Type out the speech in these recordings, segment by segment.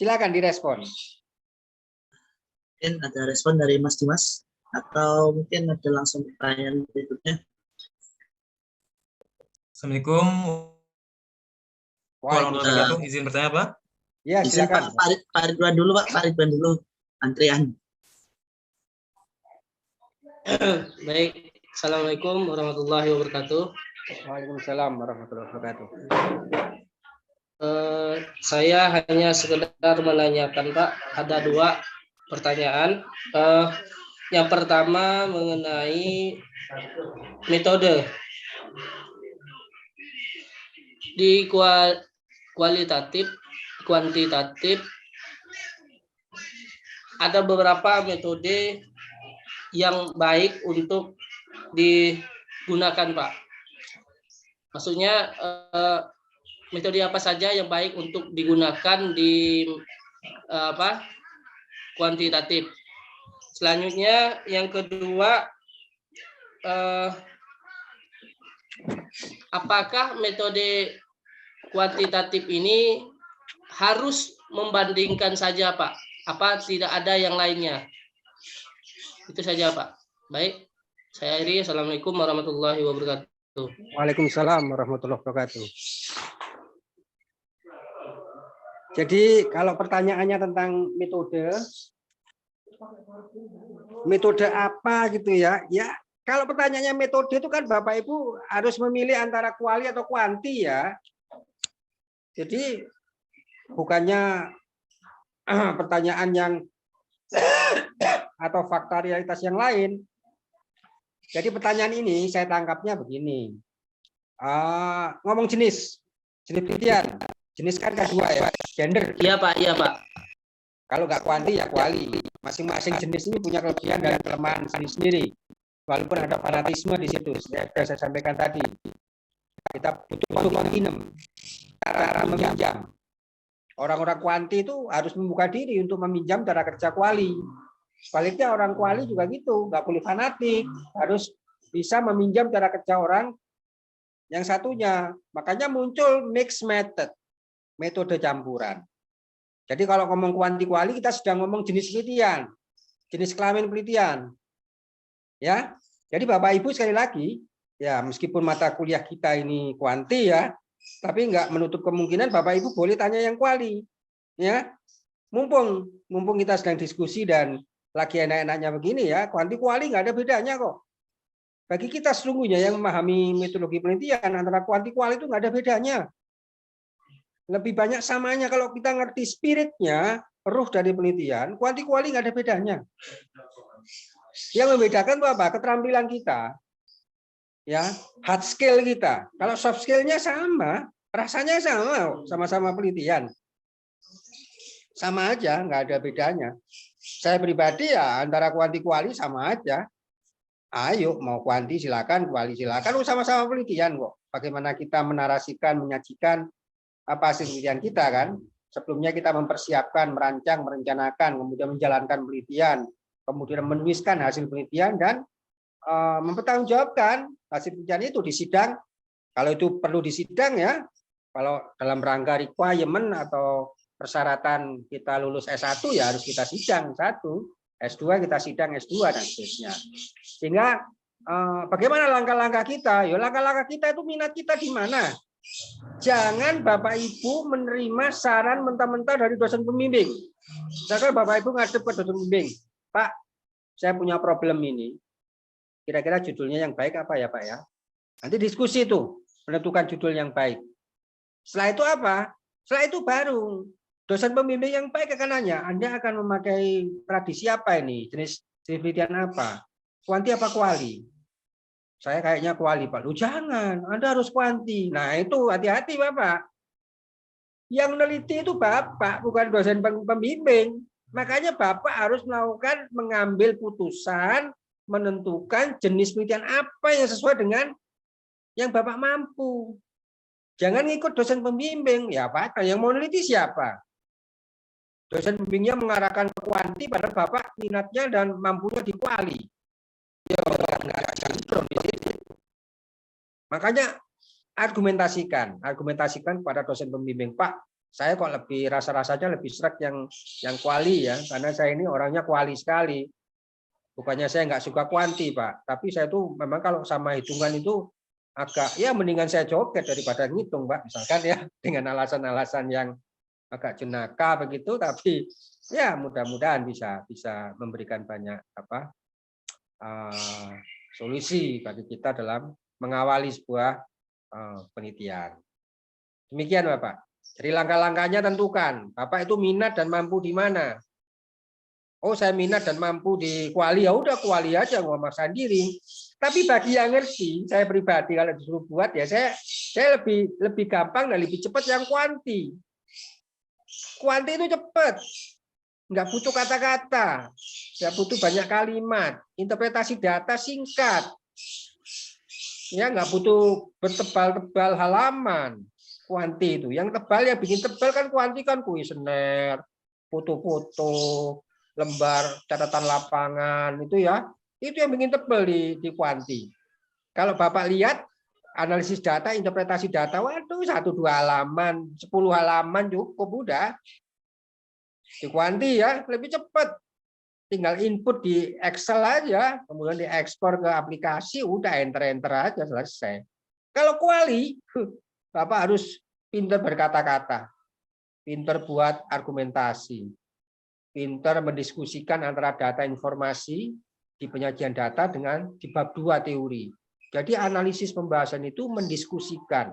Silakan direspon. Mungkin ada respon dari Mas Dimas atau mungkin ada langsung pertanyaan berikutnya. Assalamualaikum warahmatullahi wabarakatuh. Waalaikumsalam. Izin bertanya, Pak? Ya, Izin silakan. Pak Ridwan dulu, Pak. Pak Ridwan dulu. Antrian. Baik, Assalamualaikum warahmatullahi wabarakatuh. Waalaikumsalam warahmatullahi wabarakatuh. Saya hanya sekedar menanyakan, Pak, ada 2 pertanyaan. Yang pertama mengenai metode di kualitatif, kuantitatif. Ada beberapa metode yang baik untuk digunakan, Pak. Maksudnya metode apa saja yang baik untuk digunakan di kuantitatif. Selanjutnya yang kedua, apakah metode kuantitatif ini harus membandingkan saja, Pak? Apa tidak ada yang lainnya? Itu saja, Pak. Baik, saya akhiri. Assalamualaikum warahmatullahi wabarakatuh. Waalaikumsalam warahmatullahi wabarakatuh. Jadi kalau pertanyaannya tentang metode apa gitu ya? Ya, kalau pertanyaannya metode itu kan Bapak Ibu harus memilih antara kuali atau kuanti ya. Jadi bukannya pertanyaan yang atau fakta realitas yang lain. Jadi pertanyaan ini saya tangkapnya begini. Ngomong jenis penelitian. Jenis kan ada 2 ya, gender. Iya, Pak. Iya, Pak. Kalau nggak kuanti ya kuali. Masing-masing jenis ini punya kelebihan dan kelemahan sendiri. Walaupun ada fanatisme di situ. Sudah saya sampaikan tadi. Kita butuh kontinem, cara meminjam. Orang-orang kuanti itu harus membuka diri untuk meminjam cara kerja kuali. Sebaliknya orang kuali juga gitu, nggak boleh fanatik, harus bisa meminjam cara kerja orang yang satunya. Makanya muncul mixed method, metode campuran. Jadi kalau ngomong kuanti kuali kita sedang ngomong jenis penelitian, jenis kelamin penelitian. Ya, jadi Bapak Ibu sekali lagi, ya meskipun mata kuliah kita ini kuanti ya, tapi nggak menutup kemungkinan Bapak Ibu boleh tanya yang kuali. Ya, mumpung kita sedang diskusi dan lagi enak-enaknya begini ya, kuanti kuali nggak ada bedanya kok. Bagi kita sesungguhnya yang memahami metodologi penelitian antara kuanti kuali itu nggak ada bedanya. Lebih banyak samanya kalau kita ngerti spiritnya, ruh dari penelitian, kuanti kuali nggak ada bedanya. Yang membedakan itu apa? Keterampilan kita, ya, hard skill kita. Kalau soft skillnya sama, rasanya sama-sama penelitian. Sama aja, nggak ada bedanya. Saya pribadi ya antara kuanti kuali sama aja. Ayo mau kuanti silakan, kuali silakan, sama-sama penelitian kok. Bagaimana kita menarasikan, menyajikan apa hasil penelitian kita kan? Sebelumnya kita mempersiapkan, merancang, merencanakan, kemudian menjalankan penelitian, kemudian menuliskan hasil penelitian dan mempertanggungjawabkan hasil penelitian itu di sidang. Kalau itu perlu di sidang ya, kalau dalam rangka requirement atau persyaratan kita lulus S1 ya harus kita sidang S1, S2 kita sidang S2 dan seterusnya. Sehingga bagaimana langkah-langkah kita? Ya langkah-langkah kita itu minat kita di mana? Jangan Bapak Ibu menerima saran mentah-mentah dari dosen pembimbing. Misalkan Bapak Ibu ngadep ke dosen pembimbing, Pak, saya punya problem ini. Kira-kira judulnya yang baik apa ya Pak ya? Nanti diskusi itu, menentukan judul yang baik. Setelah itu apa? Setelah itu baru dosen pembimbing yang baik akan nanya, Anda akan memakai tradisi apa ini? Jenis penelitian apa? Kuanti apa kuali? Saya kayaknya kuali, Pak. Lu jangan, Anda harus kuanti. Nah itu hati-hati Bapak. Yang meneliti itu Bapak, bukan dosen pembimbing. Makanya Bapak harus melakukan, mengambil putusan, menentukan jenis penelitian apa yang sesuai dengan yang Bapak mampu. Jangan ngikut dosen pembimbing. Ya Pak, yang mau meneliti siapa? Dosen pembimbingnya mengarahkan ke kuanti, padahal Bapak minatnya dan mampunya di kuali. Ya, makanya argumentasikan kepada dosen pembimbing, Pak, Saya kok lebih rasa-rasanya lebih sreg yang kuali ya, karena saya ini orangnya kuali sekali. Bukannya saya nggak suka kuanti, Pak, tapi saya tuh memang kalau sama hitungan itu agak ya mendingan saya joget daripada ngitung, Pak. Misalkan ya dengan alasan-alasan yang agak jenaka begitu, tapi ya mudah-mudahan bisa memberikan banyak solusi bagi kita dalam mengawali sebuah penelitian. Demikian Bapak. Jadi langkah-langkahnya tentukan. Bapak itu minat dan mampu di mana? Oh, saya minat dan mampu di kuali, ya udah kuali aja, nggak maksa diri. Tapi bagi yang ngerti, saya pribadi kalau disuruh buat ya saya lebih gampang dan lebih cepat yang kuanti. Kuanti itu cepat, nggak butuh kata-kata, nggak butuh banyak kalimat, interpretasi data singkat, ya nggak butuh bertebal-tebal halaman. Kuanti itu, yang tebal ya bikin tebal kan kuanti kan kuesioner, foto-foto, lembar catatan lapangan itu ya, itu yang bikin tebal di kuanti. Kalau Bapak lihat analisis data, interpretasi data, waduh 1-2 halaman, 10 halaman cukup udah. Di kuanti ya lebih cepat. Tinggal input di Excel aja, kemudian diekspor ke aplikasi, udah enter-enter aja selesai. Kalau kuali, Bapak harus pintar berkata-kata, pintar buat argumentasi, pintar mendiskusikan antara data informasi di penyajian data dengan di bab 2 teori. Jadi analisis pembahasan itu mendiskusikan,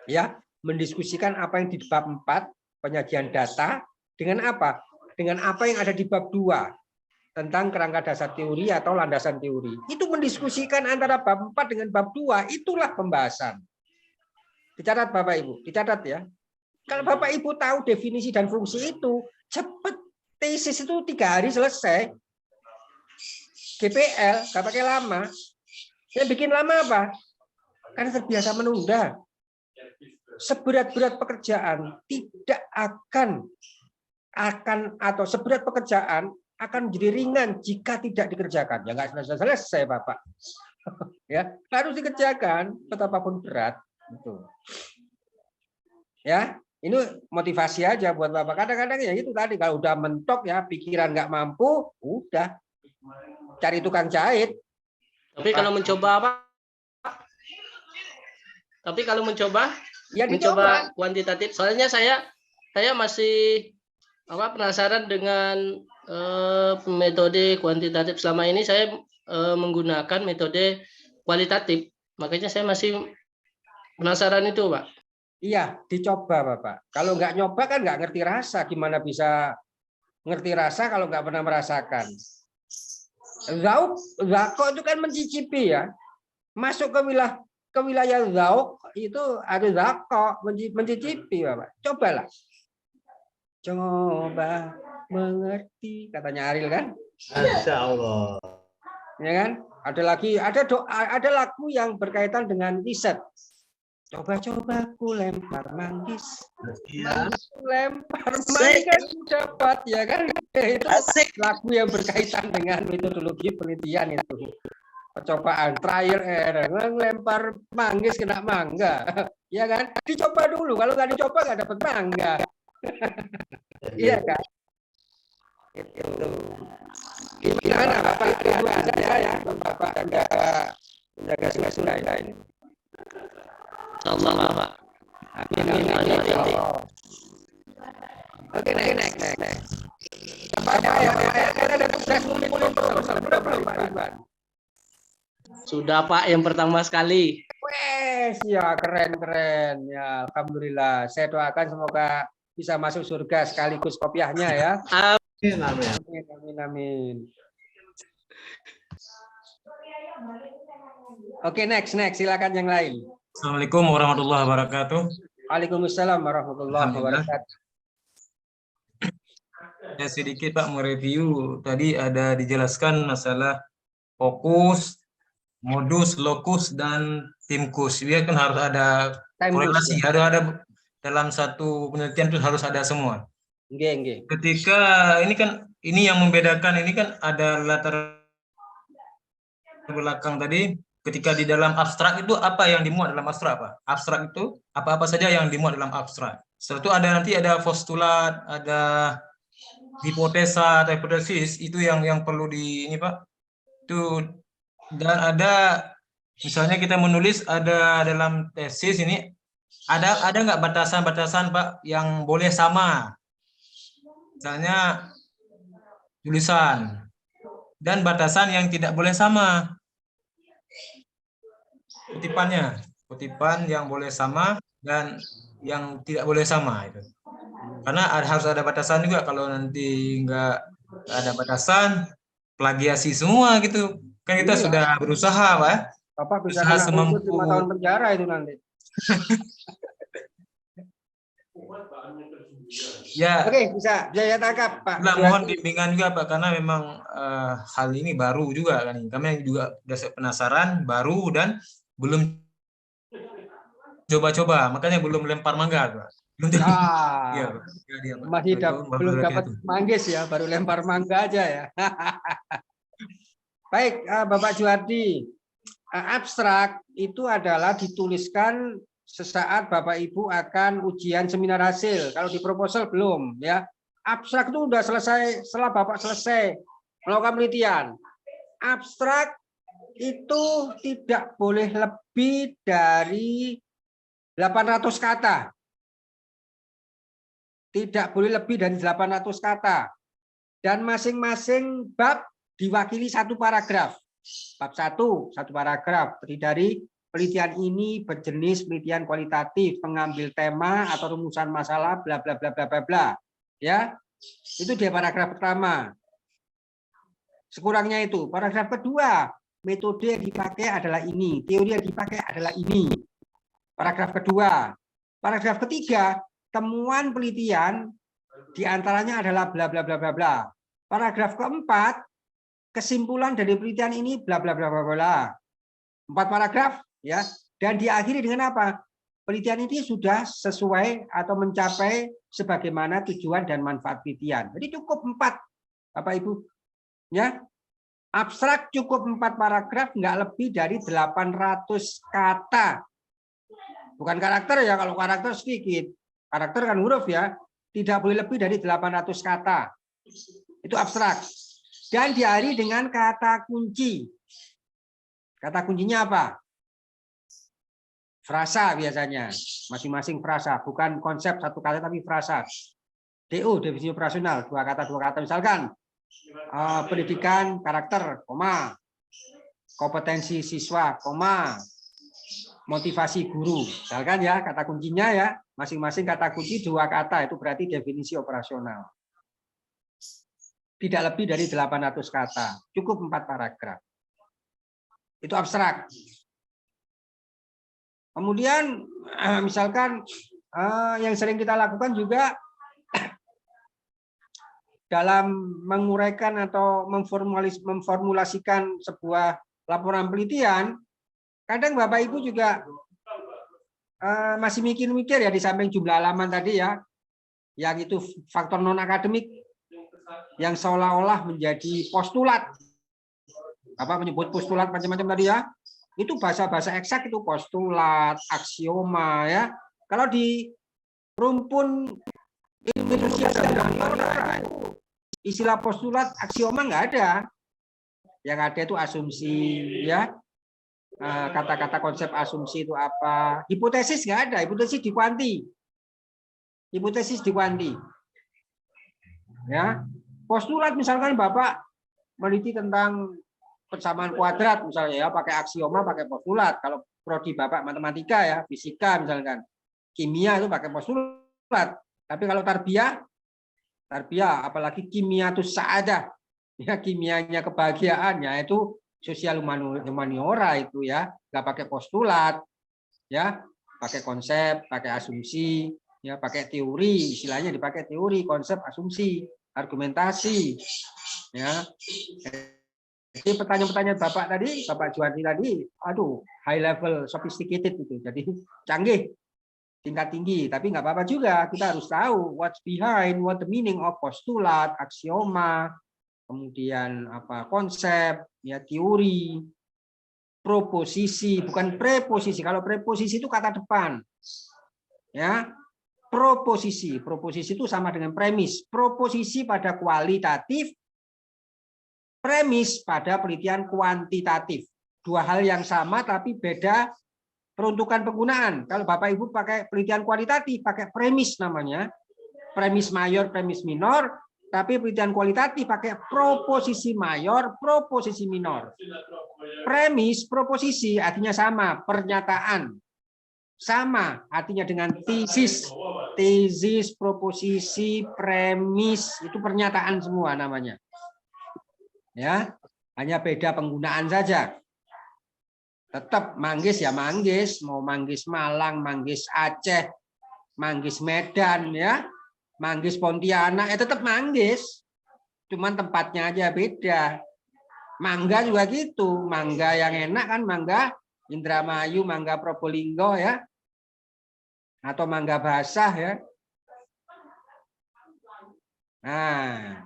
ya, mendiskusikan apa yang di bab 4 penyajian data dengan apa? Dengan apa yang ada di bab 2 tentang kerangka dasar teori atau landasan teori. Itu mendiskusikan antara bab 4 dengan bab 2, itulah pembahasan. Dicatat Bapak Ibu, dicatat ya. Kalau Bapak Ibu tahu definisi dan fungsi itu, cepat. Tesis itu 3 hari selesai. GPL, nggak pakai lama. Yang bikin lama apa? Karena terbiasa menunda. Seberat-berat pekerjaan tidak akan atau seberat pekerjaan akan menjadi ringan jika tidak dikerjakan. Ya nggak selesai Bapak. Ya harus dikerjakan betapapun berat. Itu. Ya, ini motivasi aja buat Bapak. Kadang-kadang ya itu tadi kalau udah mentok ya pikiran nggak mampu, udah cari tukang jahit. Tapi kalau mencoba apa? Tapi kalau mencoba ya mencoba kuantitatif. Soalnya saya masih penasaran dengan metode kuantitatif. Selama ini saya menggunakan metode kualitatif. Makanya saya masih penasaran itu, Pak. Iya, dicoba Bapak. Kalau nggak nyoba kan nggak ngerti rasa. Gimana bisa ngerti rasa kalau nggak pernah merasakan? Zauk itu kan mencicipi ya. Masuk ke wilayah zauk itu ada zakok, mencicipi Bapak. Cobalah. Coba mengerti, katanya Ariel kan? Masya Allah. Ya kan? Ada lagi, ada lagu yang berkaitan dengan riset. Coba-coba ku lempar manggis, lempar manggis kan dapat ya kan? Itu lagu yang berkaitan dengan metodologi penelitian itu. Percobaan trial error, lempar manggis kena mangga, ya kan? Dicoba dulu, kalau nggak dicoba nggak dapat mangga, iya kan? Itu. Gimana Bapak? Ada ya, Bapak jaga sungai ini. Insyaallah Pak. Amin. Oke, next. Apa ya? Ada tugas Sudah Pak, yang pertama sekali. Wes, ya keren. Ya, alhamdulillah. Saya doakan semoga bisa masuk surga sekaligus kopiahnya ya. Amin. Oke, next. Silakan yang lain. Assalamualaikum warahmatullahi wabarakatuh. Waalaikumsalam warahmatullahi wabarakatuh. Ya, sedikit Pak mereview. Tadi ada dijelaskan masalah fokus, modus, lokus, dan timkus. Dia kan harus ada korelasi. Ada dalam satu penelitian itu harus ada semua. Nggih. Ketika ini yang membedakan ini kan ada latar belakang tadi ketika di dalam abstrak itu apa yang dimuat dalam abstrak, Pak? Abstrak itu apa-apa saja yang dimuat dalam abstrak. Setelah itu nanti ada postulat, ada hipotesa atau hipotesis, itu yang perlu di ini, Pak. Itu, dan ada misalnya kita menulis ada dalam tesis ini ada nggak batasan-batasan, Pak, yang boleh sama? Misalnya tulisan dan batasan yang tidak boleh sama. Kutipan yang boleh sama dan yang tidak boleh sama itu. Karena harus ada batasan juga, kalau nanti nggak ada batasan, plagiasi semua gitu. Kan kita sudah berusaha, Pak. Bapak bisa Berusaha kena hukuman 5 semampu. tahun penjara itu nanti. Ya, Oke, bisa saya tangkap, Pak. Nah, mohon bimbingan juga, Pak, karena memang hal ini baru juga kan. Kami juga sudah penasaran, baru dan belum coba-coba, makanya belum lempar mangga, Pak. Iya, Pak. Ya, Pak. Masih belum dapat itu. manggis ya, baru lempar mangga aja ya. Baik, Bapak Juardi, abstrak itu adalah dituliskan sesaat Bapak Ibu akan ujian seminar hasil. Kalau di proposal belum ya. Abstrak itu udah selesai setelah Bapak selesai melakukan penelitian. Abstrak itu tidak boleh lebih dari 800 kata. Tidak boleh lebih dari 800 kata. Dan masing-masing bab diwakili satu paragraf. Bab 1, satu paragraf. Terdiri dari penelitian ini berjenis penelitian kualitatif, mengambil tema atau rumusan masalah, bla bla bla bla bla bla. Ya, itu dia paragraf pertama. Sekurangnya itu. Paragraf kedua, metode yang dipakai adalah ini, teori yang dipakai adalah ini. Paragraf kedua. Paragraf ketiga, temuan penelitian diantaranya adalah bla bla bla bla bla. Paragraf keempat, kesimpulan dari penelitian ini bla bla bla bla bla. 4 paragraf ya, dan diakhiri dengan apa? Penelitian ini sudah sesuai atau mencapai sebagaimana tujuan dan manfaat penelitian. Jadi cukup 4, Bapak Ibu. Ya. Abstrak cukup 4 paragraf, nggak lebih dari 800 kata. Bukan karakter ya, kalau karakter sedikit. Karakter kan huruf ya, tidak boleh lebih dari 800 kata. Itu abstrak. Dan diakhiri dengan kata kunci. Kata kuncinya apa? Frasa biasanya, masing-masing frasa, bukan konsep satu kata tapi frasa. DO, definisi operasional, 2 kata, misalkan pendidikan karakter, koma, kompetensi siswa, koma, motivasi guru, misalkan ya, kata kuncinya ya, masing-masing kata kunci 2 kata, itu berarti definisi operasional. Tidak lebih dari 800 kata, cukup 4 paragraf. Itu abstrak. Kemudian misalkan yang sering kita lakukan juga dalam menguraikan atau memformulasikan sebuah laporan penelitian, kadang Bapak Ibu juga masih mikir-mikir ya, di samping jumlah halaman tadi ya, yang itu faktor non akademik yang seolah-olah menjadi postulat. Apa menyebut postulat macam-macam tadi ya? Itu bahasa-bahasa eksak, itu postulat, aksioma ya. Kalau di rumpun Indonesia istilah postulat, aksioma nggak ada. Yang ada itu asumsi ya. Kata-kata konsep asumsi itu apa? Hipotesis nggak ada, hipotesis di kuanti. Hipotesis di kuanti. Ya. Postulat misalkan Bapak meneliti tentang persamaan kuadrat misalnya ya, pakai aksioma, pakai postulat. Kalau prodi Bapak matematika ya, fisika misalkan, kimia itu pakai postulat. Tapi kalau tarbiyah apalagi kimiatus sa'adah, ya kimianya kebahagiaan, ya itu sosial humaniora itu ya, nggak pakai postulat, ya pakai konsep, pakai asumsi, ya pakai teori, istilahnya dipakai teori, konsep, asumsi, argumentasi, ya. Jadi pertanyaan-pertanyaan Bapak tadi, Bapak Juwardi tadi, aduh, high level, sophisticated itu, jadi canggih, tingkat tinggi. Tapi nggak apa-apa juga, kita harus tahu what's behind, what the meaning of postulat, aksioma, kemudian apa konsep, ya teori, proposisi, bukan preposisi. Kalau preposisi itu kata depan. Ya. Proposisi. Proposisi itu sama dengan premis. Proposisi pada kualitatif, premis pada penelitian kuantitatif. Dua hal yang sama tapi beda peruntukan penggunaan. Kalau Bapak Ibu pakai penelitian kualitatif, pakai premis namanya. Premis mayor, premis minor. Tapi penelitian kualitatif pakai proposisi mayor, proposisi minor. Premis, proposisi artinya sama, pernyataan. Sama artinya dengan tesis. Tesis, proposisi, premis, itu pernyataan semua namanya. Ya, hanya beda penggunaan saja. Tetap manggis ya manggis, mau manggis Malang, manggis Aceh, manggis Medan ya. Manggis Pontianak ya tetap manggis, cuman tempatnya aja beda. Mangga juga gitu, mangga yang enak kan mangga Indramayu, mangga Probolinggo ya, atau mangga basah ya. Nah,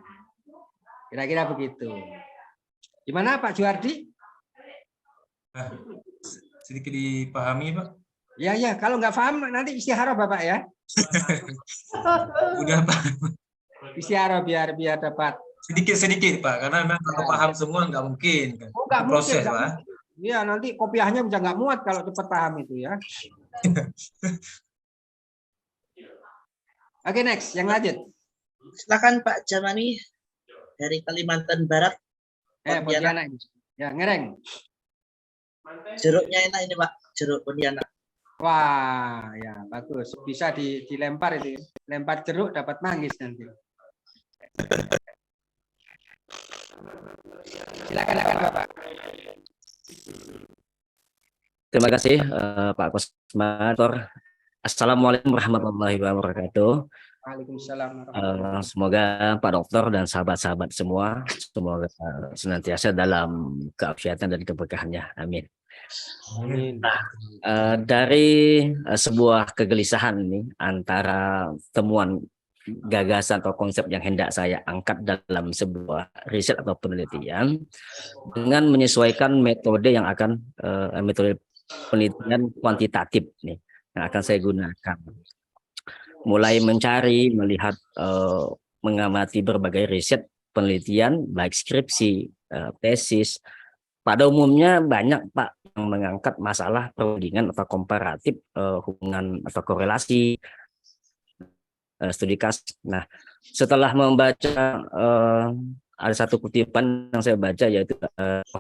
kira-kira begitu. Gimana Pak Juardi? Sedikit dipahami, Pak. Ya ya, kalau nggak paham nanti istiharah Bapak ya. Udah, Pak. Istiharah biar dapat Sedikit-sedikit, Pak. Karena memang kalau paham semua nggak mungkin. Oh, nggak Proses, mungkin, Pak. Iya, nanti kopiahnya bisa nggak muat kalau cepat paham itu ya. Oke, next, yang lanjut. Silakan Pak Jamani dari Kalimantan Barat. Pontianak. Ya, ngereng. Jeruknya enak ini Pak, jeruk Pontianak. Wah, ya bagus. Bisa dilempar itu. Lempar jeruk dapat manggis nanti. Silakan Bapak. Terima kasih Pak Kosmator. Assalamualaikum warahmatullahi wabarakatuh. Waalaikumsalam. Semoga Pak Dokter dan sahabat-sahabat semua semoga senantiasa dalam keafiatan dan keberkahannya. Amin. Nah, dari sebuah kegelisahan ini antara temuan gagasan atau konsep yang hendak saya angkat dalam sebuah riset atau penelitian dengan menyesuaikan metode yang akan metode penelitian kuantitatif nih yang akan saya gunakan. Mulai mencari, melihat, mengamati berbagai riset penelitian baik skripsi, tesis. Pada umumnya banyak Pak yang mengangkat masalah perbandingan atau komparatif hubungan atau korelasi studi kasus. Nah, setelah membaca ada satu kutipan yang saya baca yaitu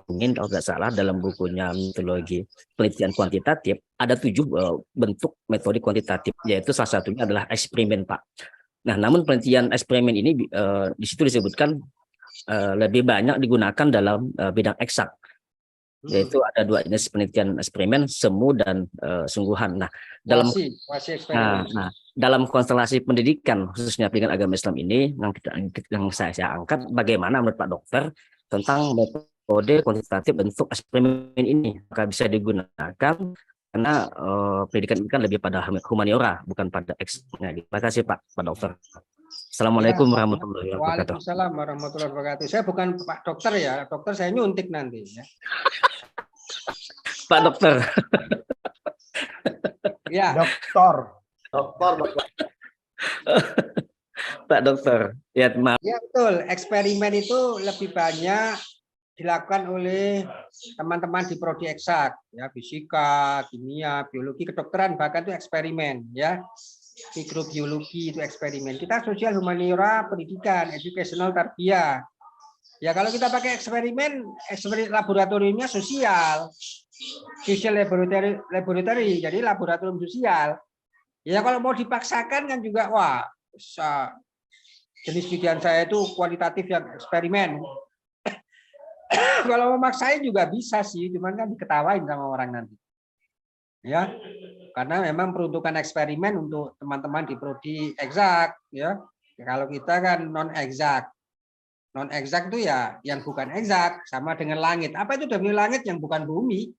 mungkin kalau tidak salah dalam bukunya metodologi penelitian kuantitatif ada 7 bentuk metode kuantitatif yaitu salah satunya adalah eksperimen Pak. Nah, namun penelitian eksperimen ini di situ disebutkan lebih banyak digunakan dalam bidang eksak. Yaitu ada 2 jenis penelitian eksperimen, semu dan sungguhan. Nah, dalam dalam konstelasi pendidikan khususnya pendidikan agama Islam ini yang saya angkat bagaimana menurut Pak Dokter tentang metode kuantitatif bentuk eksperimen ini maka bisa digunakan karena pendidikan ini kan lebih pada humaniora bukan pada eksaknya. Terima kasih Pak Dokter. Assalamualaikum warahmatullahi wabarakatuh. Waalaikumsalam warahmatullahi wabarakatuh. Saya bukan Pak Dokter ya, Dokter saya nyuntik nanti ya. Pak Dokter. Ya. Dokter. Pak Dokter. Ya, maaf. Ya betul, eksperimen itu lebih banyak dilakukan oleh teman-teman di prodi eksak, ya fisika, kimia, biologi, kedokteran bahkan itu eksperimen, ya. Mikrobiologi itu eksperimen. Kita sosial humaniora, pendidikan, educational tarbiyah. Ya kalau kita pakai eksperimen laboratoriumnya sosial, social laboratory, jadi laboratorium sosial. Ya kalau mau dipaksakan kan juga wah, jenis studi saya itu kualitatif yang eksperimen. Kalau memaksain juga bisa sih, cuman kan diketawain sama orang nanti. Ya, karena memang peruntukan eksperimen untuk teman-teman di prodi eksak, ya. Kalau kita kan non eksak. Non eksak itu ya yang bukan eksak sama dengan langit. Apa itu demi langit yang bukan bumi?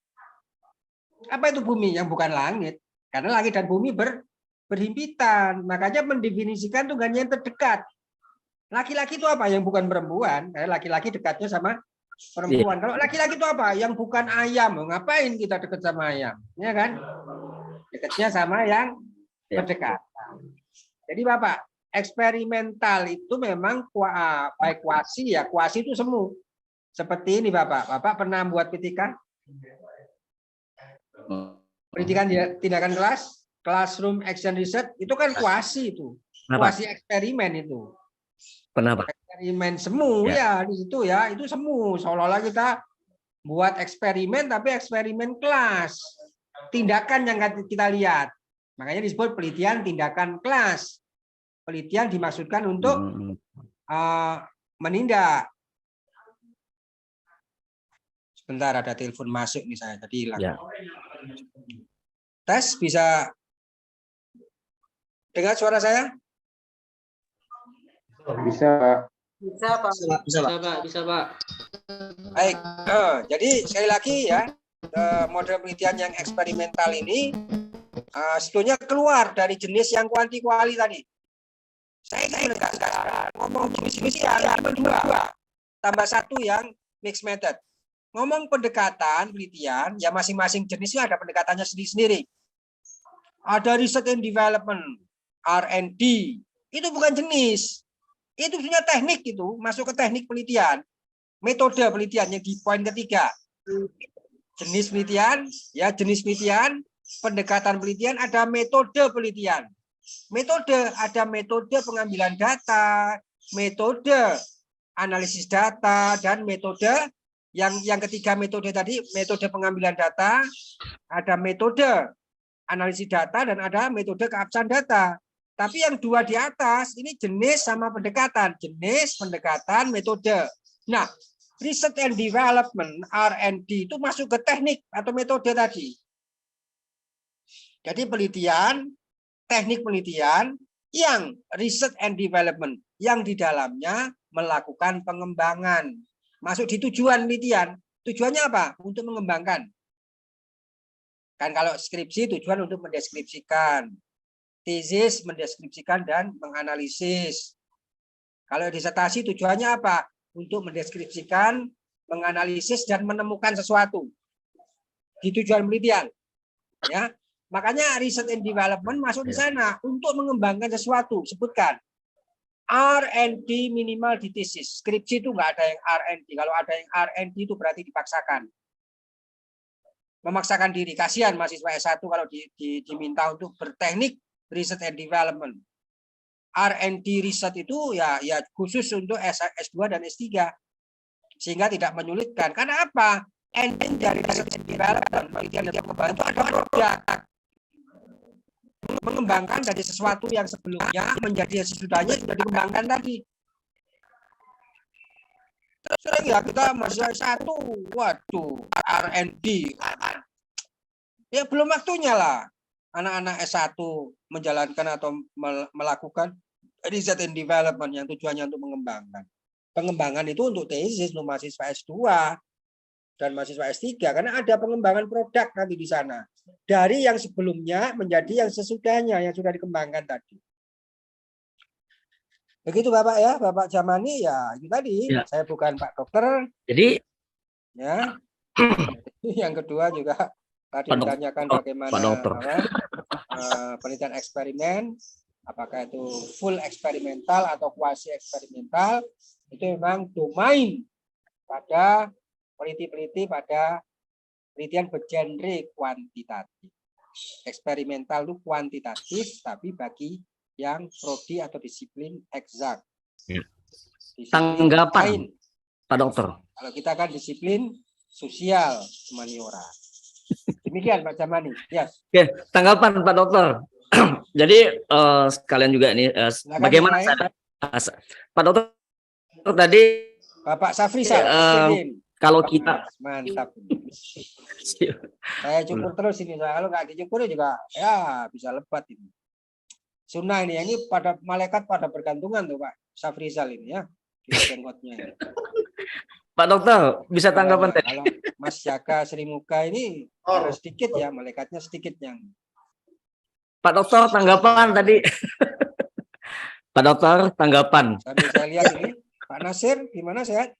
Apa itu bumi yang bukan langit? Karena langit dan bumi berhimpitan. Makanya mendefinisikan Tuhan yang terdekat. Laki-laki itu apa yang bukan perempuan? Karena laki-laki dekatnya sama perempuan. Kalau laki-laki itu apa? Yang bukan ayam. Ngapain kita deket sama ayam? Ya kan? Deketnya sama yang berdekatan. Jadi Bapak, eksperimental itu memang baik kuasi ya. Kuasi itu semu. Seperti ini Bapak. Bapak pernah buat PTK? Pendidikan tindakan kelas, classroom action research, itu kan kuasi itu. Kuasi eksperimen itu. Pernah, Pak? Eksperimen semu ya di situ ya, itu semu. Seolah-olah kita buat eksperimen tapi eksperimen kelas. Tindakan yang kita lihat. Makanya disebut penelitian tindakan kelas. Penelitian dimaksudkan untuk menindak. Sebentar, ada telepon masuk misalnya, jadi hilang. Ya. Tes, bisa dengar suara saya? Bisa, Pak. Bisa, Pak. Bisa, Pak. Baik. Jadi sekali lagi ya, model penelitian yang eksperimental ini sebetulnya keluar dari jenis yang kuanti-kuali tadi. Saya menegaskan ngomong jenis yang kedua, tambah satu yang mixed method. Ngomong pendekatan penelitian, ya masing-masing jenisnya ada pendekatannya sendiri-sendiri. Ada research and development, R&D, itu bukan jenis. Itu sebenarnya teknik, itu masuk ke teknik penelitian. Metode penelitian yang di poin ketiga. Jenis penelitian, ya jenis penelitian, pendekatan penelitian, ada metode penelitian. Metode, ada metode pengambilan data, metode analisis data, dan metode yang ketiga metode tadi, metode pengambilan data, ada metode analisis data, dan ada metode keabsahan data. Tapi yang dua di atas, ini jenis sama pendekatan. Jenis, pendekatan, metode. Nah, research and development, R&D, itu masuk ke teknik atau metode tadi. Jadi penelitian, teknik penelitian, yang research and development, yang di dalamnya melakukan pengembangan. Masuk di tujuan penelitian. Tujuannya apa? Untuk mengembangkan. Kan kalau skripsi tujuan untuk mendeskripsikan. Tesis mendeskripsikan dan menganalisis. Kalau disertasi tujuannya apa? Untuk mendeskripsikan, menganalisis, dan menemukan sesuatu. Di tujuan penelitian. Ya. Makanya research and development masuk di sana. Untuk mengembangkan sesuatu. Sebutkan. R&D minimal di tesis. Skripsi itu nggak ada yang R&D. Kalau ada yang R&D itu berarti dipaksakan. Memaksakan diri. Kasihan mahasiswa S1 kalau diminta untuk berteknik research and development. R&D research itu ya khusus untuk S2 dan S3. Sehingga tidak menyulitkan. Karena apa? Ending dari research and development, penelitian dan pengembangan itu ada produk. Mengembangkan dari sesuatu yang sebelumnya menjadi sesudahnya sudah dikembangkan tadi. Sering ya kita masih S1, waduh, R&D. Ya belum waktunya lah anak-anak S1 menjalankan atau melakukan research and development yang tujuannya untuk mengembangkan. Pengembangan itu untuk tesis, untuk mahasiswa S2 dan mahasiswa S3, karena ada pengembangan produk nanti di sana. Dari yang sebelumnya menjadi yang sesudahnya, yang sudah dikembangkan tadi. Begitu Bapak ya, Bapak Jamani ya, itu tadi. Ya. Saya bukan Pak Dokter. Jadi, ya. Yang kedua juga tadi ditanyakan bagaimana penelitian eksperimen, apakah itu full eksperimental atau kuasi eksperimental, itu memang domain pada peneliti-peneliti pada penelitian bergenre kuantitatif. Eksperimental itu kuantitatif, tapi bagi yang prodi atau disiplin eksak. Tanggapan, Pak Dokter. Kalau kita kan disiplin sosial humaniora. Demikian Pak Jamani. Ya. Oke, tanggapan Pak Dokter. Jadi sekalian juga ini bagaimana Pak Dokter tadi Bapak Safrizal. Kalau kita mantap. Saya cukur terus ini. Kalau nggak dicukur juga ya bisa lebat ini. Sunnah ini pada malaikat pada bergantungan tuh Pak Safrizal ini ya. Jenggotnya. Pak Dokter bisa tanggapan tadi. Kalau Mas Jaka Sri Muka ini sedikit ya, malaikatnya sedikit yang. Pak Dokter tanggapan tadi. Pak Dokter tanggapan. Sambil saya lihat ini Pak Nasir gimana sehat?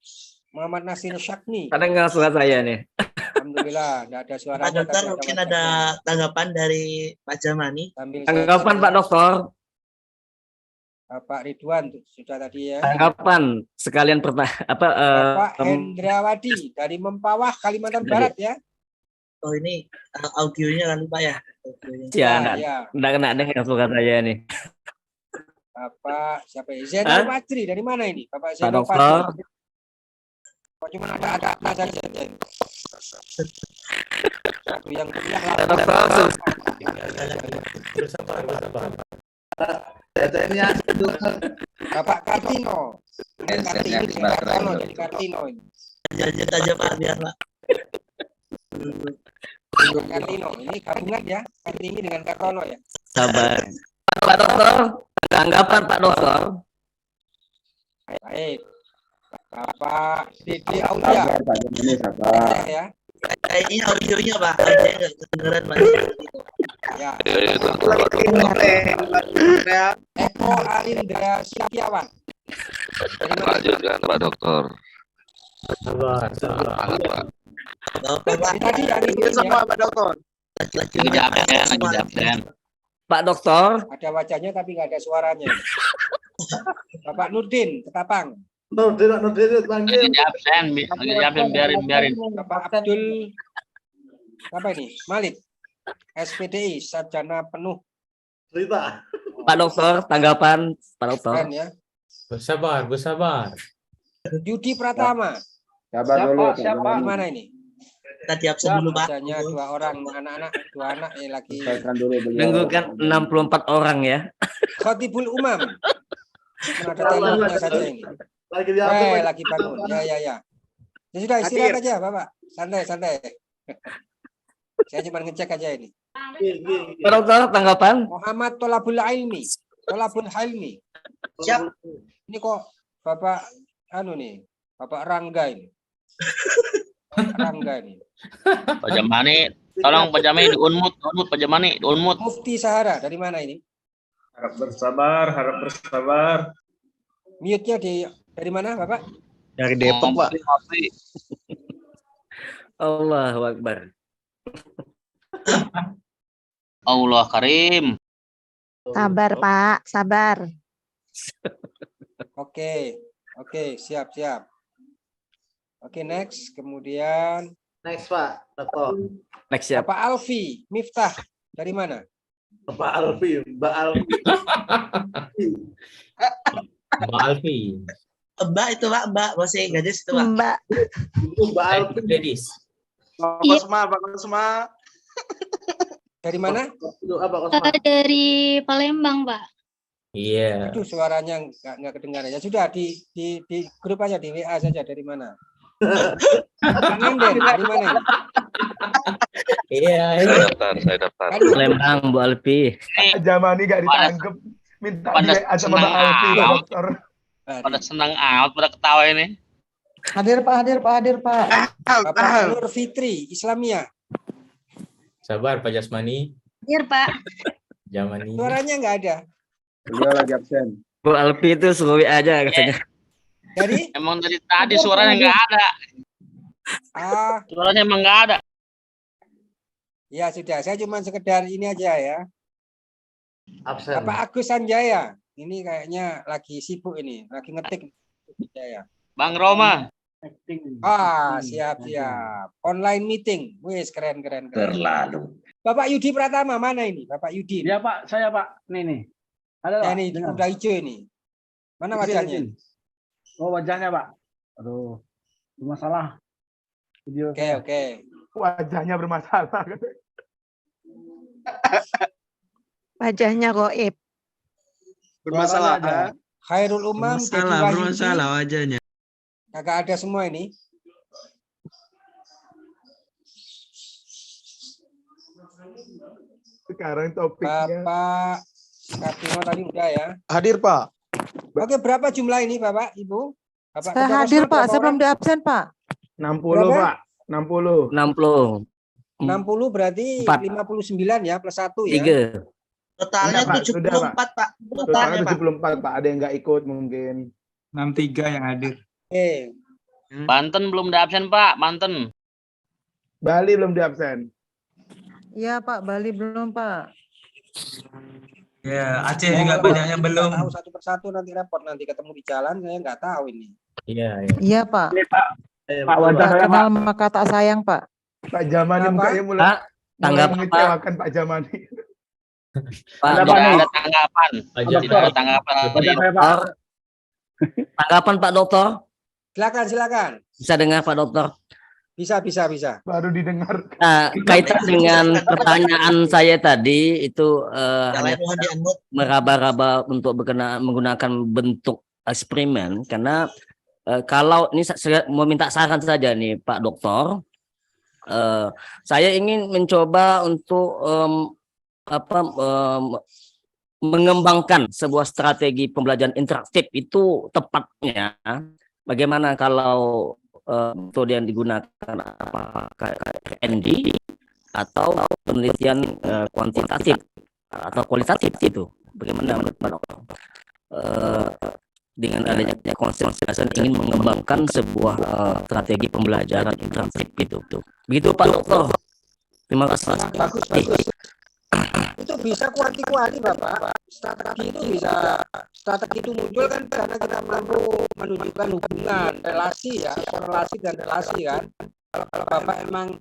Muhammad Nasir Syakni. Kadang nggak suara saya nih. Alhamdulillah, tidak ada suara. Pak Dokter, mungkin ada tanggapan dari Pak Jamani. Tanggapan Pak Dokter. Pak Ridwan sudah tadi ya. Tanggapan sekalian Bapak Hendrawadi dari Mempawah, Kalimantan Barat ya. Oh ini audionya kan Pak ya? Audionya. Ya, enggak kena dengar suara saya nih. Bapak siapa ya? Zainal Fajri dari mana ini? Bapak Pak Zainal Dokter. Fajri. Kok cuma ada saja. Satu yang Pak Dokter. Bapak Kartino. Kartino ini. Lanjut aja Pak, biar Pak. Kartino ini gabungan ya. Kartini dengan Kartono ya. Sabar. Pak Dokter, tanggapan Pak Dokter. Baik. Bapak Dede Aulia. Ya. Ini audionya Pak, audionya nggak kedengeran Pak. Ya. Eko Alindra Setiawan. Lanjutkan Pak Dokter. Bapak, Tadi hari ini sama Pak Dokter. Pak Dokter. ada wajahnya tapi nggak ada suaranya. Bapak Nurdin Ketapang. Biarin. Bapak Abdul apa ini? Malik. SPDI Sarjana Penuh. Pak Dokter, tanggapan Pak Dokter. Keren ya. Bersabar. Yudi Pratama. Siapa? Di mana ini? Kita di absen dulu Pak. Wajahnya dua orang dua anak yang lagi Nunggu kan 64 orang ya. Khotibul Umam. Ada teleponnya saja ini. Lagi bangun. Ya. Ya sudah istirahat aja, Bapak. Santai. Saya cuma ngecek aja ini. Pak Dokter, tanggapan? Muhammad Tolabul Hilmi. Siap. Ini kok Bapak Bapak Rangga ini. Pak Jamani, tolong Pak Jamani di-unmute, Pak Jamani, di-unmute. Mufti Sahara dari mana ini? Harap bersabar. Mute-nya dari mana, Bapak? Dari Depok, Pak. Allahu Akbar. Allah Karim. Sabar, Pak. Sabar. Oke, siap. Oke, next. Kemudian Next Pak Dokter. Next ya. Bapak Alfi Miftah dari mana? Mbak Alfi. Mbak itu Pak, Mbak masih gadis itu Pak. Mbak. Mbak Alfi. Pak Kosma. Dari mana? Dari Palembang, Pak. Iya. Itu suaranya nggak kedengaran. Ya sudah di grup aja di WA saja dari mana? Pak Nanden dari mana ini? Iya. Saya daftar. Palembang, Bu Alfi. Jamani gak ditangkep. Minta pada di WA sama Mbak Alfi, Pak Dokter. Pada senang amat, pada ketawa ini. Hadir Pak. Bapak Nur Fitri Islamia. Sabar Pak Jasmani. Hadir, Pak. Jamani. Suaranya nggak ada. Beliau lagi absen. Bu Alfi itu suruh WA aja katanya. Jadi Emang dari tadi suaranya nggak ada. Suaranya emang nggak ada. Ya sudah, saya cuma sekedar ini aja ya. Absen. Bapak Agus Sanjaya, ini kayaknya lagi sibuk ini, lagi ngetik. Ya. Bang Roma. Siap. Online meeting, wis keren. Terlalu. Bapak Yudi Pratama mana ini? Bapak Yudi. Ya Pak, saya Pak. Nih. Ada Ya, ini udah hijau ini. Mana wajahnya? Oh wajahnya Pak. Aduh, bermasalah. Video. Oke. Wajahnya bermasalah. Wajahnya goib. Bermasalah. Khairul Umam. Bermasalah wajahnya. Kagak ada semua ini. Sekarang topiknya. Bapak Kartino tadi udah ya. Hadir Pak. Oke, berapa jumlah ini Bapak, Ibu? Bapak Saya Ketua hadir, Kosma, Pak. berapa Saya belum orang? di absen, Pak. 60 Berapa? Pak. 60. 60. 60 berarti 4. 59 ya, plus 1 ya. 3. Totalnya Enggak, Pak. Sudah, 74 Pak. Totalnya 74 Pak. Ada yang nggak ikut mungkin. 63 yang hadir. Oke. Banten belum ada absen, Pak. Banten. Bali belum di absen. Iya Pak, Bali belum Pak. Ya, Aceh juga banyak yang belum. Tahu satu persatu nanti repot, nanti ketemu di jalan saya nggak tahu ini. Iya. Iya Pak. Pak Wajah Nggak saya, kenal Pak. maka tak sayang Pak. Pak Jamani Apa? mukanya mulai Pak, tanggapan Pak. mengecewakan Pak Jamani. Pak Tidak Dokter. ada tanggapan. Tidak ada tanggapan. Dokter. Tanggapan Pak Dokter. Silakan. Bisa dengar Pak Dokter? Bisa. Baru didengar. Nah, kaitan dengan pertanyaan saya tadi itu hanya meraba-raba untuk menggunakan bentuk eksperimen, karena kalau ini saya mau minta saran saja nih Pak Dokter, saya ingin mencoba untuk mengembangkan sebuah strategi pembelajaran interaktif itu tepatnya bagaimana kalau metode yang digunakan apakah RND atau penelitian kuantitatif atau kualitatif itu, bagaimana menurut Pak Dokter? Dengan adanya konsep ingin mengembangkan sebuah strategi pembelajaran interaktif itu. Begitu Pak Dokter. Terima kasih. Bagus. Itu bisa kuanti-kuanti Bapak. Strategi itu muncul kan karena kita mampu menunjukkan hubungan, relasi ya, korelasi dan relasi kan. Kalau Bapak emang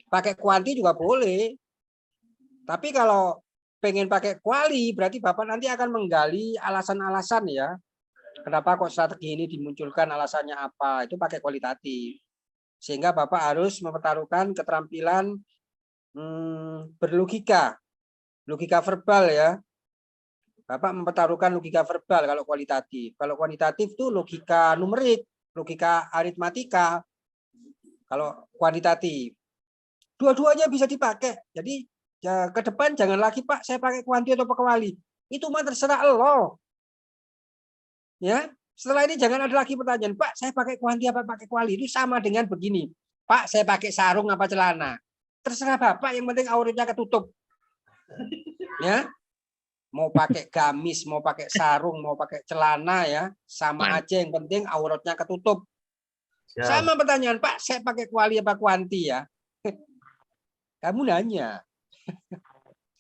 pakai kuanti juga boleh. Tapi kalau pengen pakai kuali, berarti Bapak nanti akan menggali alasan-alasan ya. Kenapa kok strategi ini dimunculkan, alasannya apa, itu pakai kualitatif. Sehingga Bapak harus mempertaruhkan keterampilan berlogika. Logika verbal ya. Bapak mempertaruhkan logika verbal kalau kualitatif. Kalau kuantitatif itu logika numerik, logika aritmatika. Kalau kuantitatif. Dua-duanya bisa dipakai. Jadi ya, ke depan jangan lagi Pak saya pakai kuanti atau pakai kuali. Itu mah terserah lo. Ya, setelah ini jangan ada lagi pertanyaan, Pak saya pakai kuanti apa pakai kuali. Itu sama dengan begini. Pak saya pakai sarung apa celana. Terserah Bapak, yang penting auratnya ketutup. Ya, mau pakai gamis, mau pakai sarung, mau pakai celana ya, sama aja, yang penting auratnya ketutup. Sama pertanyaan, Pak, saya pakai kuali apa kuanti ya? Kamu nanya,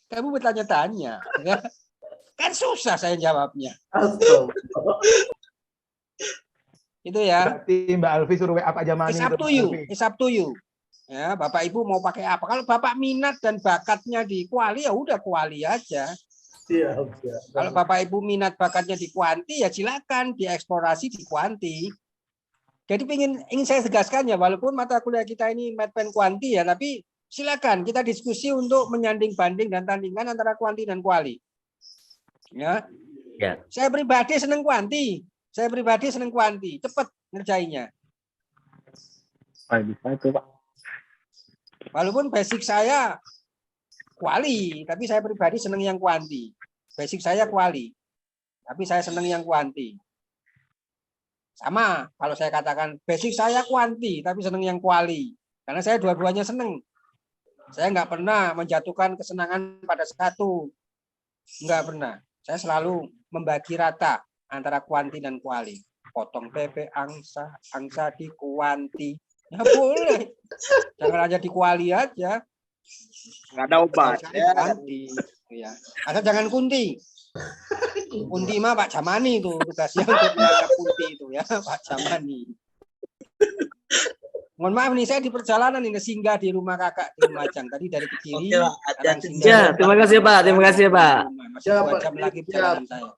kamu bertanya-tanya, ya? Kan susah saya jawabnya. Itu ya. Berarti Mbak Alfi suruh WA Pak Jamani. It's up to you. Ya, Bapak Ibu mau pakai apa? Kalau Bapak minat dan bakatnya di kuali ya udah kuali aja. Kalau Bapak Ibu minat bakatnya di kuanti ya silakan dieksplorasi di kuanti. Jadi ingin saya tegaskan ya, walaupun mata kuliah kita ini Medpen kuanti ya, tapi silakan kita diskusi untuk menyanding banding dan tandingan antara kuanti dan kuali. Ya. Saya pribadi seneng kuanti. Cepat ngerjainnya. Bisa itu Pak. Walaupun basic saya kuali, tapi saya pribadi seneng yang kuanti. Basic saya kuali, tapi saya seneng yang kuanti. Sama kalau saya katakan basic saya kuanti, tapi seneng yang kuali. Karena saya dua-duanya seneng. Saya nggak pernah menjatuhkan kesenangan pada satu. Nggak pernah. Saya selalu membagi rata antara kuanti dan kuali. Potong PP, angsa di kuanti. Ya boleh. Jangan aja di kuali aja. Nggak ada obat. Ya. Asal jangan kunti. Kunti mah Pak Jamani itu tugasnya untuk menangkap kunti itu ya, Pak Jamani. Mohon maaf nih, saya di perjalanan ini singgah di rumah kakak di Lumajang tadi dari Kediri. Ya, terima kasih Pak. Terima kasih Pak. Masih 2 jam lagi perjalanan saya.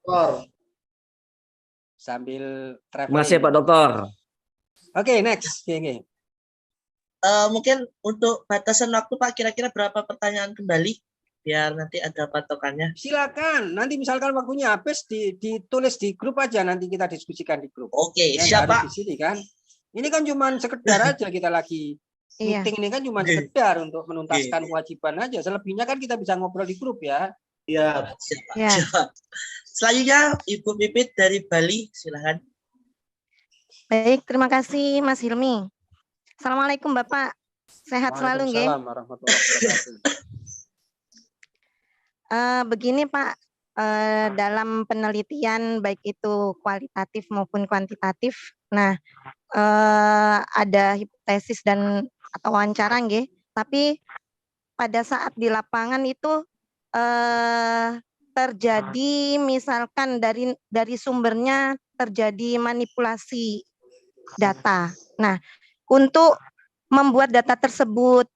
Sambil traveling. Terima kasih Pak Dokter. Oke, next. Oke. Mungkin untuk batasan waktu Pak, kira-kira berapa pertanyaan kembali biar nanti ada patokannya. Silakan. Nanti misalkan waktunya habis ditulis di grup aja, nanti kita diskusikan di grup. Oke, ya, siap Pak. Di sini kan. Ini kan cuma sekedar aja kita lagi meeting ini kan cuma sekedar untuk menuntaskan kewajiban aja. Selebihnya kan kita bisa ngobrol di grup ya. Iya. Siap. Selanjutnya Ibu Pipit dari Bali, silakan. Baik, terima kasih Mas Hilmi. Assalamualaikum Bapak. Sehat selalu nggih. Waalaikumsalam warahmatullahi wabarakatuh. Begini Pak, dalam penelitian baik itu kualitatif maupun kuantitatif. Nah, ada hipotesis dan atau wawancara nggih, tapi pada saat di lapangan itu terjadi misalkan dari sumbernya terjadi manipulasi data. Nah, untuk membuat data tersebut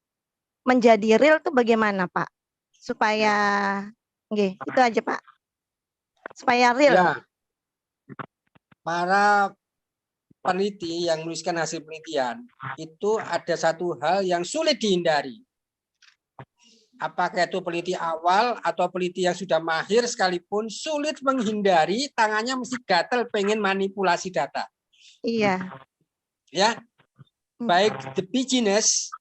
menjadi real tuh bagaimana, Pak? Supaya nggih, itu aja, Pak. Supaya real. Ya. Para peneliti yang menuliskan hasil penelitian itu ada satu hal yang sulit dihindari. Apakah itu peneliti awal atau peneliti yang sudah mahir sekalipun sulit menghindari, tangannya mesti gatel pengen manipulasi data. Iya. Ya. Baik the beginners,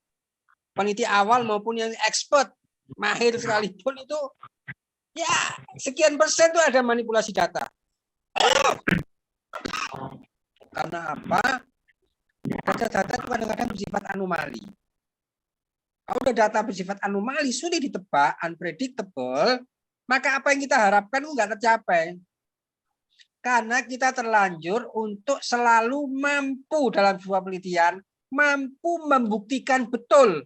peneliti awal maupun yang expert, mahir sekalipun itu ya sekian persen itu ada manipulasi data. Karena apa? Data-data itu kadang-kadang bersifat anomali. Kalau udah data bersifat anomali, sulit ditebak, unpredictable, maka apa yang kita harapkan nggak tercapai. Karena kita terlanjur untuk selalu mampu dalam sebuah penelitian, mampu membuktikan betul,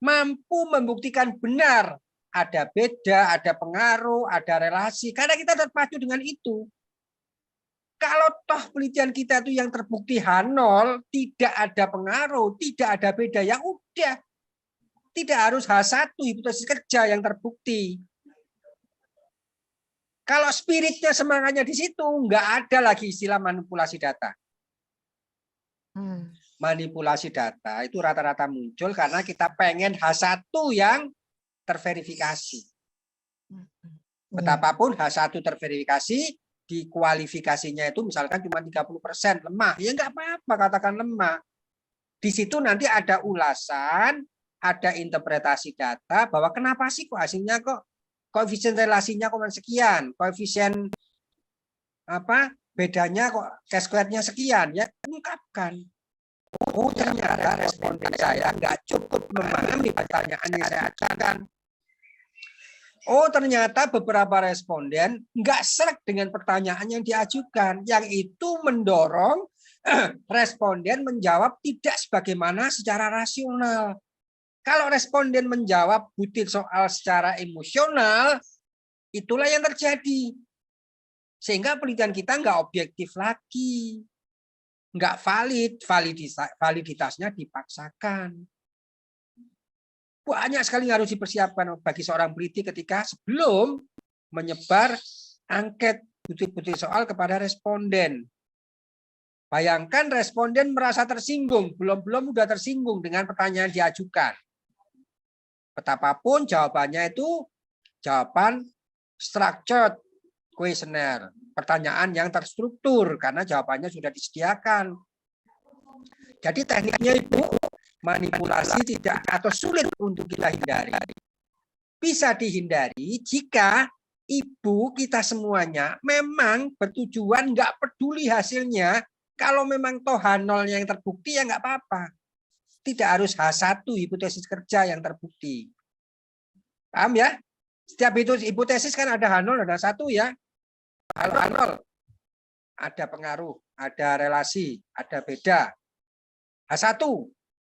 mampu membuktikan benar. Ada beda, ada pengaruh, ada relasi. Karena kita terpacu dengan itu. Kalau toh penelitian kita itu yang terbukti H0, tidak ada pengaruh, tidak ada beda, ya udah. Tidak harus H1, hipotesis kerja yang terbukti. Kalau spiritnya, semangatnya di situ, nggak ada lagi istilah manipulasi data. Manipulasi data itu rata-rata muncul karena kita pengen H1 yang terverifikasi. Betapapun H1 terverifikasi, di kualifikasinya itu misalkan cuma 30% lemah, ya nggak apa-apa katakan lemah. Di situ nanti ada ulasan, ada interpretasi data bahwa kenapa sih kok hasilnya kok koefisien relasinya kok sekian, koefisien apa bedanya kok T-square-nya sekian, ya ungkapkan. Oh ternyata responden saya nggak cukup memahami pertanyaan yang saya ajukan. Oh ternyata beberapa responden nggak sreg dengan pertanyaan yang diajukan, yang itu mendorong responden menjawab tidak sebagaimana secara rasional. Kalau responden menjawab butir soal secara emosional, itulah yang terjadi. Sehingga penelitian kita nggak objektif lagi. Nggak valid, validitasnya dipaksakan. Banyak sekali yang harus dipersiapkan bagi seorang peneliti ketika sebelum menyebar angket butir-butir soal kepada responden. Bayangkan responden merasa tersinggung, belum udah tersinggung dengan pertanyaan diajukan. Betapapun jawabannya itu jawaban structured questionnaire, pertanyaan yang terstruktur karena jawabannya sudah disediakan. Jadi tekniknya Ibu, manipulasi tidak atau sulit untuk kita hindari. Bisa dihindari jika Ibu kita semuanya memang bertujuan nggak peduli hasilnya. Kalau memang toh H0-nya yang terbukti ya nggak apa-apa. Tidak harus H1 hipotesis kerja yang terbukti. Paham ya? Setiap hipotesis kan ada H0, ada H1 ya. Kalau H0 ada pengaruh, ada relasi, ada beda. H1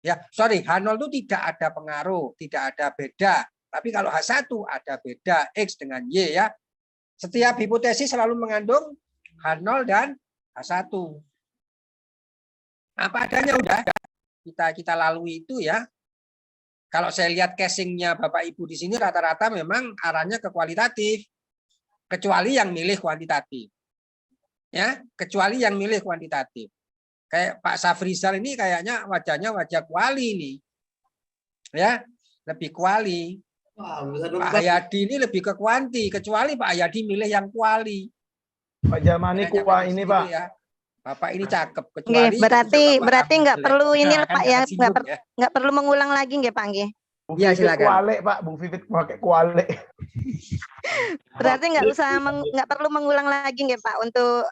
ya, sorry, H0 itu tidak ada pengaruh, tidak ada beda. Tapi kalau H1 ada beda X dengan Y ya. Setiap hipotesis selalu mengandung H0 dan H1. Apa adanya udah kita lalui itu ya. Kalau saya lihat casingnya Bapak Ibu di sini rata-rata memang arahnya ke kualitatif, kecuali yang milih kuantitatif. Ya, kecuali yang milih kuantitatif. Kayak Pak Safrizal ini kayaknya wajahnya wajah kuali nih. Ya, lebih kuali. Pak Hayadi ini lebih ke kuanti, kecuali Pak Hayadi milih yang kuali. Pak Jamani kuah ini Pak. Ya. Bapak ini cakep, kecuali berarti nggak perlu ini Pak ya, nggak perlu mengulang lagi nggak Pak nggih? Iya silakan. Kuale Pak, Bung Vivit pakai kuale. Berarti nggak perlu mengulang lagi nggih Pak untuk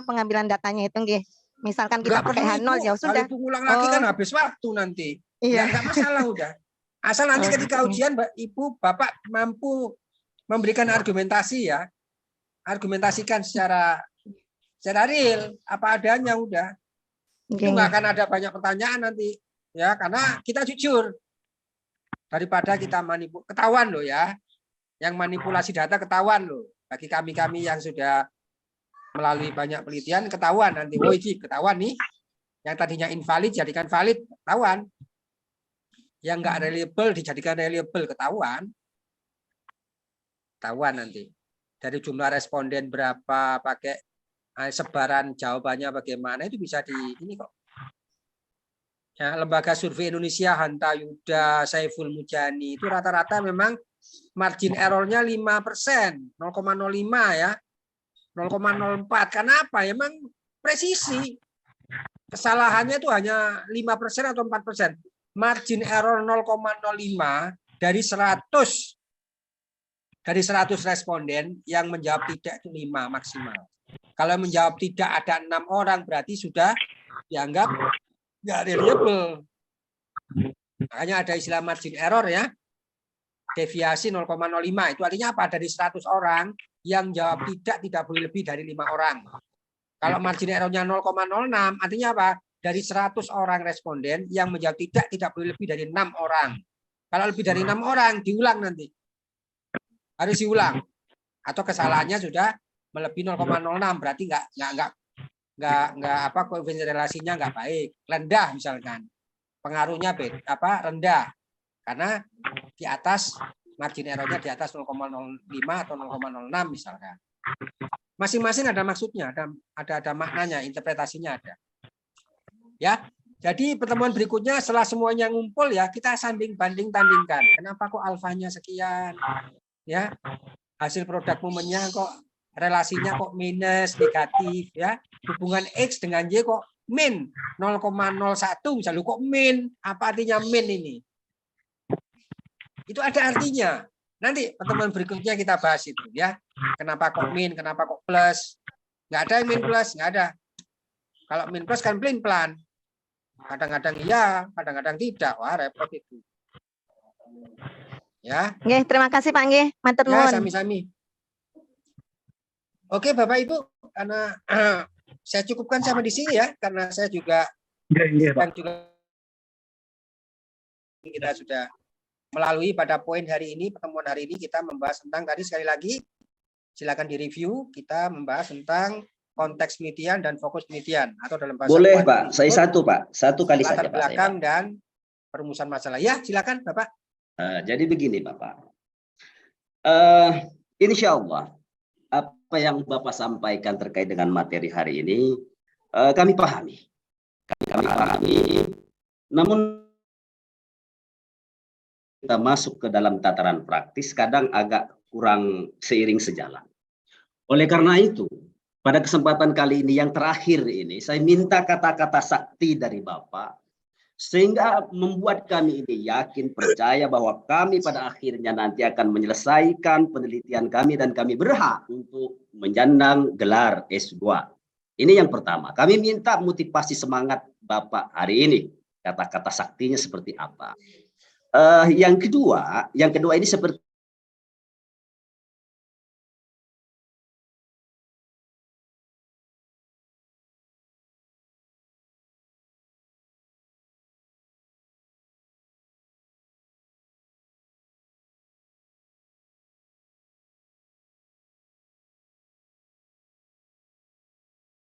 pengambilan datanya itu nggih. Misalkan kita pakai H0 ya sudah. Kalau ulang lagi kan habis waktu nanti. Iya. Nggak masalah udah. Asal nanti ketika ujian Ibu Bapak mampu memberikan argumentasi ya. Argumentasikan secara real apa adanya udah. Oke. Itu nggak akan ada banyak pertanyaan nanti, ya, karena kita jujur. Daripada kita ketahuan loh ya, yang manipulasi data ketahuan loh. Bagi kami-kami yang sudah melalui banyak penelitian ketahuan nanti, oh ini ketahuan nih, yang tadinya invalid jadikan valid, ketahuan. Yang nggak reliable dijadikan reliable, ketahuan nanti. Dari jumlah responden berapa, pakai sebaran jawabannya bagaimana, itu bisa di ini kok. Ya, Lembaga Survei Indonesia, Hanta Yuda, Saiful Mujani, itu rata-rata memang margin errornya 5%, 0,05 ya, 0,04. Karena apa? Emang presisi. Kesalahannya itu hanya 5% atau 4%. Margin error 0,05 dari 100 responden yang menjawab tidak itu 5 maksimal. Kalau menjawab tidak ada 6 orang, berarti sudah dianggap nggak reliable. Makanya ada istilah margin error ya. Deviasi 0,05. Itu artinya apa? Dari 100 orang yang jawab tidak boleh lebih dari 5 orang. Kalau margin errornya 0,06, artinya apa? Dari 100 orang responden yang menjawab tidak boleh lebih dari 6 orang. Kalau lebih dari 6 orang, diulang nanti. Harus diulang. Atau kesalahannya sudah melebihi 0,06, berarti nggak koefisien relasinya nggak baik, rendah misalkan, pengaruhnya rendah karena di atas margin errornya di atas 0,05 atau 0,06 misalkan. Masing-masing ada maksudnya, ada maknanya, interpretasinya ada. Ya, jadi pertemuan berikutnya setelah semuanya ngumpul ya kita banding-tandingkan. Kenapa kok alfanya sekian? Ya, hasil produk momennya kok relasinya kok minus, negatif ya. Hubungan X dengan Y kok min 0,01 misalnya, kok min, apa artinya min ini? Itu ada artinya. Nanti pertemuan berikutnya kita bahas itu ya. Kenapa kok min, kenapa kok plus? Nggak ada yang min plus, nggak ada. Kalau min plus kan pelin-pelan. Kadang-kadang iya, kadang-kadang tidak. Wah, repot itu. Ya. Nggih, terima kasih Pak nggih. Matur nuwun. Ya, sami-sami. Oke, Bapak Ibu, karena saya cukupkan sampai di sini ya, karena saya juga kita sudah melalui pada poin hari ini, pertemuan hari ini kita membahas tentang tadi sekali lagi, silakan direview, kita membahas tentang konteks penelitian dan fokus penelitian atau dalam bahasa boleh Pak, saya satu kali saja Pak. Belakang dan perumusan masalah. Ya, silakan Bapak. Jadi begini Bapak, insya Allah apa yang Bapak sampaikan terkait dengan materi hari ini kami pahami. Namun kita masuk ke dalam tataran praktis kadang agak kurang seiring sejalan. Oleh karena itu, pada kesempatan kali ini yang terakhir ini saya minta kata-kata sakti dari Bapak sehingga membuat kami ini yakin, percaya bahwa kami pada akhirnya nanti akan menyelesaikan penelitian kami dan kami berhak untuk menyandang gelar S2. Ini yang pertama. Kami minta motivasi semangat Bapak hari ini. Kata-kata saktinya seperti apa. Yang kedua ini seperti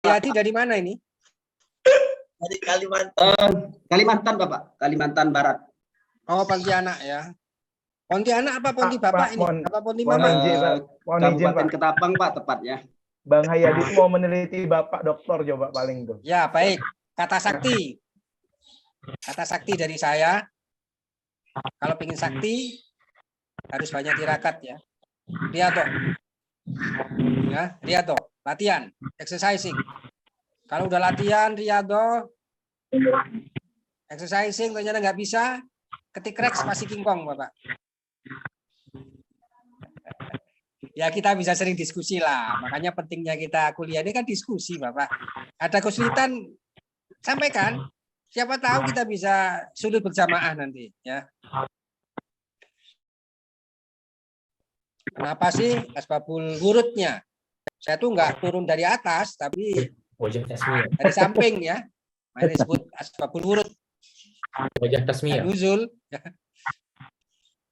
Hati dari mana ini? Dari Kalimantan. Kalimantan Bapak, Kalimantan Barat. Oh, Pontianak ya. Pontianak apa Ponti Bapak ini? Apa Ponti Mama? Kabupaten Ketapang Pak tepatnya. Bang Hayadi mau meneliti Bapak doktor coba paling tuh. Ya, baik. Kata sakti. Kata sakti dari saya. Kalau ingin sakti harus banyak tirakat ya. Lihat toh. Ya, lihat toh. Latihan, exercising. Kalau udah latihan, riado, exercising, ternyata nggak bisa, ketik Rex pasti kingkong, Bapak. Ya kita bisa sering diskusi lah. Makanya pentingnya kita kuliah ini kan diskusi, Bapak. Ada kesulitan, sampaikan. Siapa tahu kita bisa sudut berjamaah nanti, ya. Kenapa sih asbabul wurudnya? Saya tuh nggak turun dari atas, tapi dari samping ya. Makanya disebut asbabul wurud. Wajah tasmiyah. Nuzul,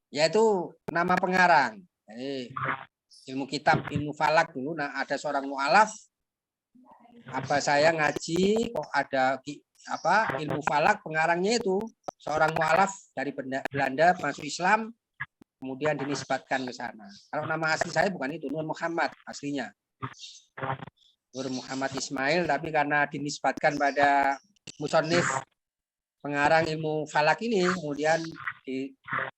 yaitu nama pengarang. Jadi ilmu kitab, ilmu falak dulu. Nah, ada seorang mu'alaf. Apa saya ngaji kok ada ilmu falak pengarangnya itu seorang mu'alaf dari Belanda masuk Islam, kemudian dinisbatkan ke sana. Kalau nama asli saya bukan itu, Nur Muhammad aslinya. Nur Muhammad Ismail, tapi karena dinisbatkan pada musannif pengarang ilmu falak ini, kemudian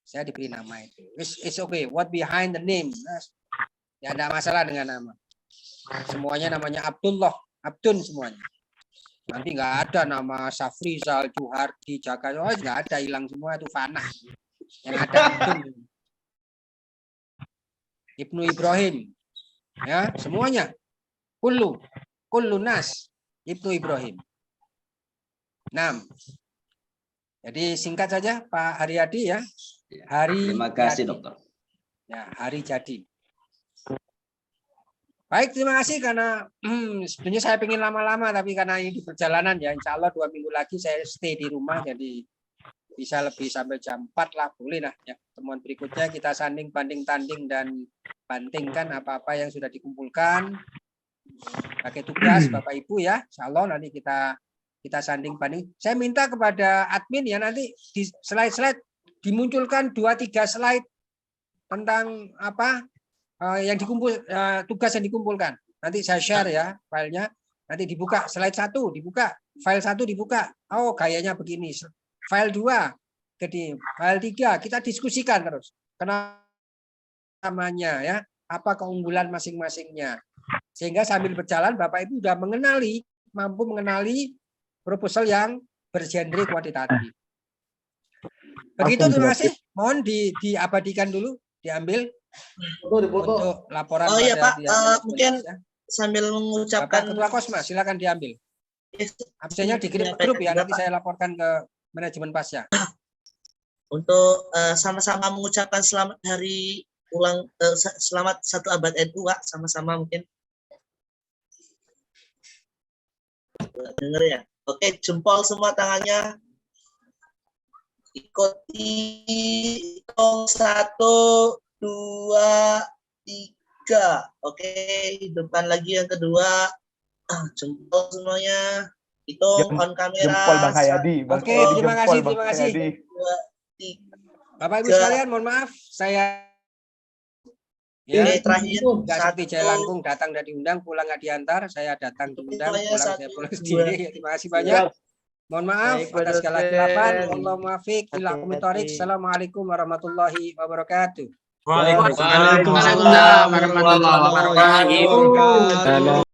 saya diberi nama itu. It's okay. What behind the name? Ya ada masalah dengan nama. Semuanya namanya Abdullah, Abdun semuanya. Nanti nggak ada nama Safrizal, Juhardi, Jaka, nggak ada, hilang semua itu fana. Yang ada Abdun. Ibnu Ibrahim, ya semuanya. Kullu nas, Ibnu Ibrahim. 6. Jadi singkat saja Pak Haryadi ya. Hari Terima kasih jadi. dokter. Ya, hari jadi. Baik, terima kasih karena sebenarnya saya pengen lama-lama, tapi karena ini di perjalanan ya, insya Allah 2 minggu lagi saya stay di rumah, jadi bisa lebih sampai jam 4 lah, boleh lah ya. Temuan berikutnya kita sanding, banding, tanding, dan bantingkan apa-apa yang sudah dikumpulkan pakai tugas Bapak Ibu ya. Insya Allah nanti kita sanding, banding. Saya minta kepada admin ya, nanti di slide-slide dimunculkan 2-3 slide tentang apa yang tugas yang dikumpulkan. Nanti saya share ya filenya. Nanti dibuka slide 1, dibuka file 1, dibuka. Oh gayanya begini. File 2, jadi file 3 kita diskusikan terus. Kenapa namanya ya? Apa keunggulan masing-masingnya? Sehingga sambil berjalan Bapak Ibu sudah mampu mengenali proposal yang bergenre kuantitatif. Begitu, terima kasih. Mohon diabadikan dulu, diambil. Untuk laporan. Oh iya Pak, mungkin sambil mengucapkan. Bapak Ketua Kosma, silakan diambil. Absennya dikirim ke grup ya, nanti saya laporkan ke manajemen Pasya. Untuk sama-sama mengucapkan selamat hari ulang, selamat 1 abad NU, Pak. Sama-sama mungkin. Dengar ya. Oke, jempol semua tangannya. Ikuti hitung 1, 2, 3. Oke, hidupkan lagi yang kedua. Jempol semuanya. Hitung on kamera. Jempol Bang Hayadi. Oke, terima kasih. 2, 3. Bapak Ibu sekalian, mohon maaf, saya Ini terakhir. Nggak seperti Jailangkung datang dan diundang, pulang nggak diantar. Saya datang diundang, pulang saya pulang sendiri. Terima kasih banyak. Mohon maaf atas segala kesilapan. Allahumma fiq ila kumitorik. Assalamualaikum warahmatullahi wabarakatuh. Waalaikumsalam warahmatullahi wabarakatuh.